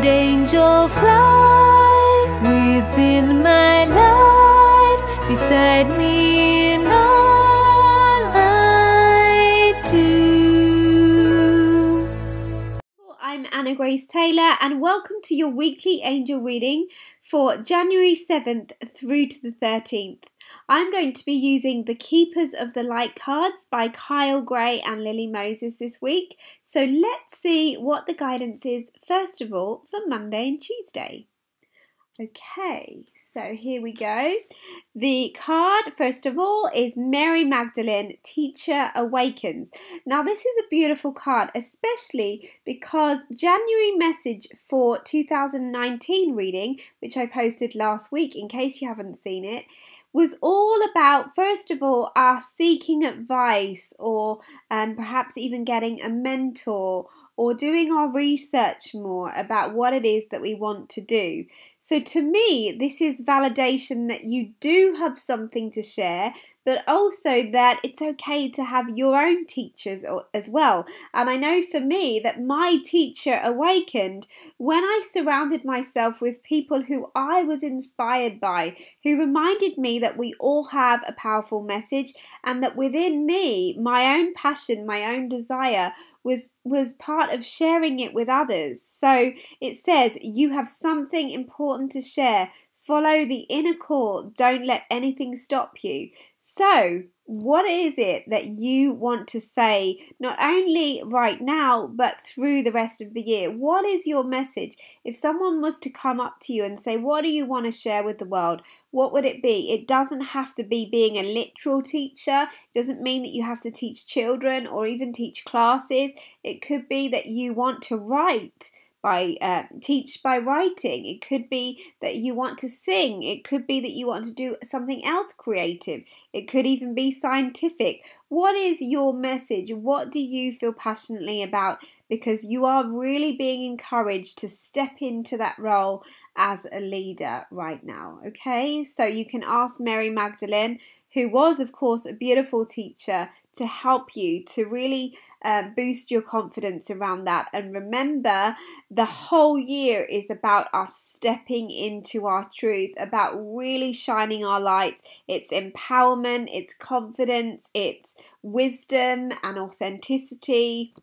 kind angel fly within my life, beside me in all I do. I'm Anna Grace Taylor and welcome to your weekly angel reading for January 7th through to the 13th. I'm going to be using the Keepers of the Light cards by Kyle Gray and Lily Moses this week. So let's see what the guidance is first of all for Monday and Tuesday. Okay, so here we go. The card, first of all, is Mary Magdalene, Teacher Awakens. Now, this is a beautiful card, especially because January message for 2019 reading, which I posted last week in case you haven't seen it, was all about, first of all, us seeking advice or perhaps even getting a mentor or doing our research more about what it is that we want to do. So to me, this is validation that you do have something to share, but also that it's okay to have your own teachers as well. And I know for me that my teacher awakened when I surrounded myself with people who I was inspired by, who reminded me that we all have a powerful message and that within me, my own passion, my own desire was part of sharing it with others. So it says you have something important to share. Follow the inner call. Don't let anything stop you. So what is it that you want to say, not only right now, but through the rest of the year? What is your message? If someone was to come up to you and say, what do you want to share with the world? What would it be? It doesn't have to be being a literal teacher. It doesn't mean that you have to teach children or even teach classes. It could be that you want to write. Teach by writing. It could be that you want to sing. It could be that you want to do something else creative. It could even be scientific. What is your message? What do you feel passionately about? Because you are really being encouraged to step into that role as a leader right now. Okay, so you can ask Mary Magdalene, who was of course a beautiful teacher, to help you to really boost your confidence around that. And remember, the whole year is about us stepping into our truth, about really shining our light. It's empowerment, it's confidence, it's wisdom and authenticity.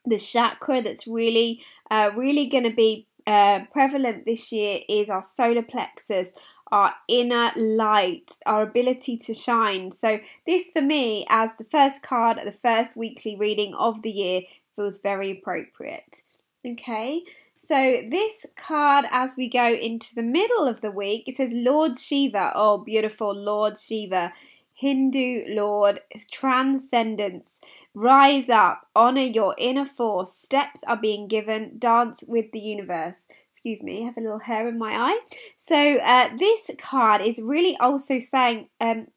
The chakra that's really going to be prevalent this year is our solar plexus, our inner light, our ability to shine. So this for me, as the first card, the first weekly reading of the year, feels very appropriate. Okay, so this card, as we go into the middle of the week, it says Lord Shiva. Oh, beautiful, Lord Shiva. Hindu Lord, transcendence. Rise up, honor your inner force. Steps are being given. Dance with the universe. Excuse me, I have a little hair in my eye. So this card is really also saying,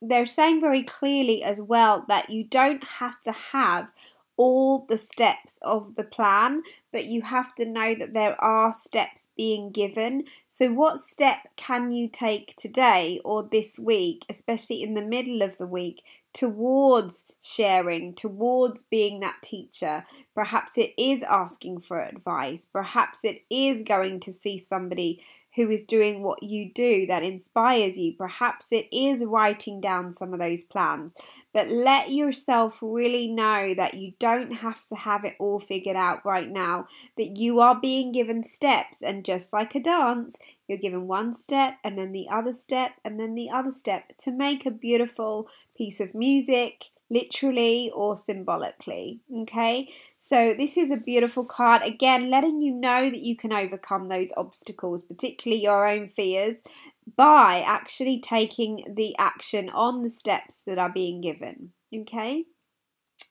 they're saying very clearly as well that you don't have to have all the steps of the plan, but you have to know that there are steps being given. So what step can you take today or this week, especially in the middle of the week, towards sharing, towards being that teacher? Perhaps it is asking for advice. Perhaps it is going to see somebody who is doing what you do that inspires you. Perhaps it is writing down some of those plans. But let yourself really know that you don't have to have it all figured out right now, that you are being given steps, and just like a dance, you're given one step and then the other step and then the other step to make a beautiful piece of music, literally or symbolically. Okay, so this is a beautiful card, again letting you know that you can overcome those obstacles, particularly your own fears, by actually taking the action on the steps that are being given. Okay,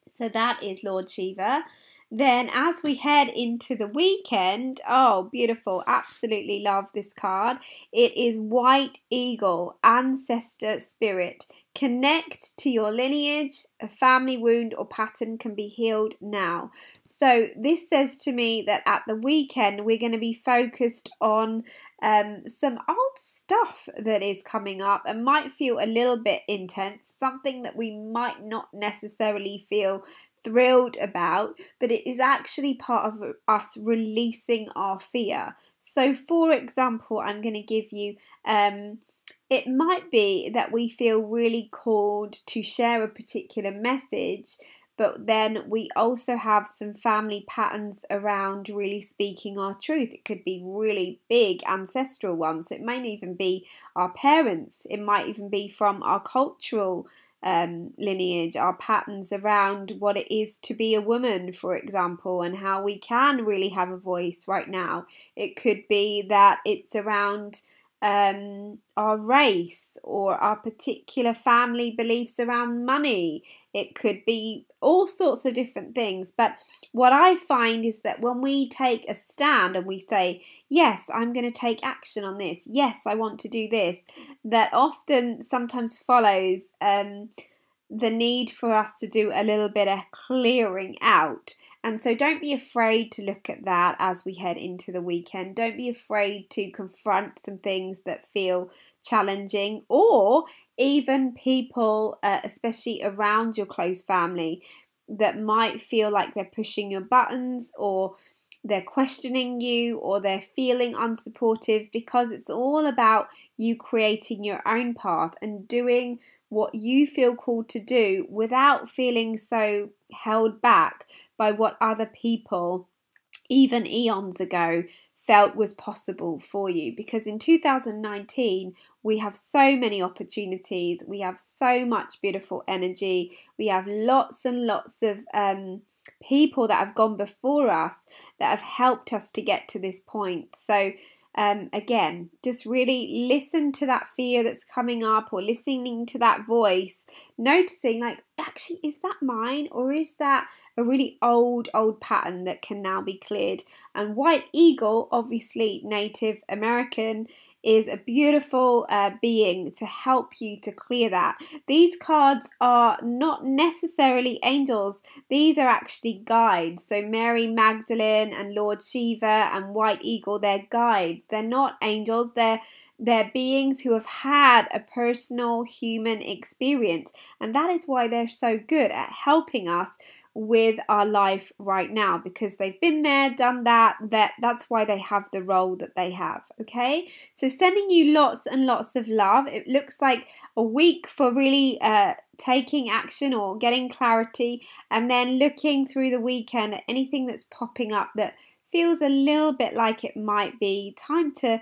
so that is Lord Shiva. Then as we head into the weekend, oh, beautiful, absolutely love this card. It is White Eagle, Ancestor Spirit. Connect to your lineage. A family wound or pattern can be healed now. So this says to me that at the weekend we're going to be focused on some old stuff that is coming up and might feel a little bit intense, something that we might not necessarily feel thrilled about, but it is actually part of us releasing our fear. So for example, I'm going to give you it might be that we feel really called to share a particular message, but then we also have some family patterns around really speaking our truth. It could be really big ancestral ones. It might even be our parents. It might even be from our cultural lineage, our patterns around what it is to be a woman, for example, and how we can really have a voice right now. It could be that it's around our race or our particular family beliefs around money. It could be all sorts of different things. But what I find is that when we take a stand and we say, yes, I'm going to take action on this, yes, I want to do this, that often sometimes follows the need for us to do a little bit of clearing out. And so don't be afraid to look at that as we head into the weekend. Don't be afraid to confront some things that feel challenging, or even people, especially around your close family, that might feel like they're pushing your buttons, or they're questioning you, or they're feeling unsupportive, because it's all about you creating your own path and doing what you feel called to do without feeling so held back by what other people, even eons ago, felt was possible for you. Because in 2019, we have so many opportunities, we have so much beautiful energy, we have lots and lots of people that have gone before us that have helped us to get to this point. So again, just really listen to that fear that's coming up, or listening to that voice, noticing like, actually, is that mine, or is that a really old pattern that can now be cleared? And White Eagle, obviously Native American, is a beautiful being to help you to clear that. These cards are not necessarily angels. These are actually guides. So Mary Magdalene and Lord Shiva and White Eagle, they're guides. They're not angels. They're beings who have had a personal human experience. And that is why they're so good at helping us with our life right now, because they've been there, done that's why they have the role that they have. Okay, so sending you lots and lots of love. It looks like a week for really taking action or getting clarity, and then looking through the weekend at anything that's popping up that feels a little bit like it might be time to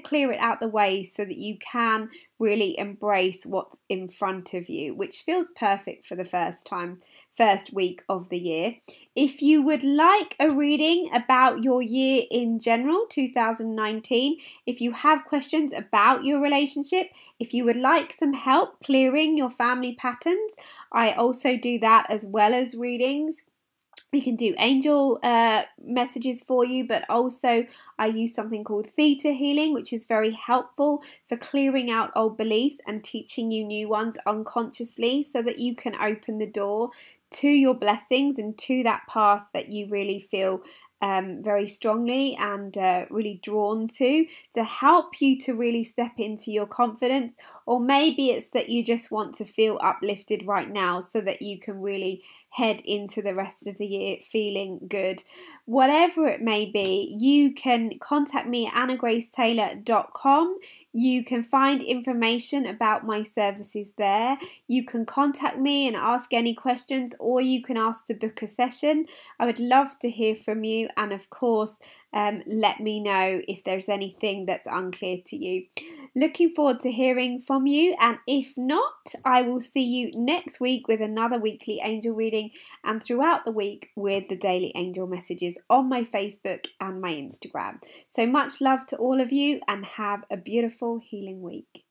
clear it out the way, so that you can really embrace what's in front of you, which feels perfect for the first week of the year. If you would like a reading about your year in general, 2019, if you have questions about your relationship, if you would like some help clearing your family patterns, I also do that as well as readings. We can do angel messages for you, but also I use something called theta healing, which is very helpful for clearing out old beliefs and teaching you new ones unconsciously, so that you can open the door to your blessings and to that path that you really feel very strongly and really drawn to help you to really step into your confidence. Or maybe it's that you just want to feel uplifted right now, so that you can really head into the rest of the year feeling good. Whatever it may be, you can contact me at annagracetaylor.com. You can find information about my services there. You can contact me and ask any questions, or you can ask to book a session. I would love to hear from you, and of course, let me know if there's anything that's unclear to you. Looking forward to hearing from you, and if not, I will see you next week with another weekly angel reading, and throughout the week with the daily angel messages on my Facebook and my Instagram. So much love to all of you, and have a beautiful healing week.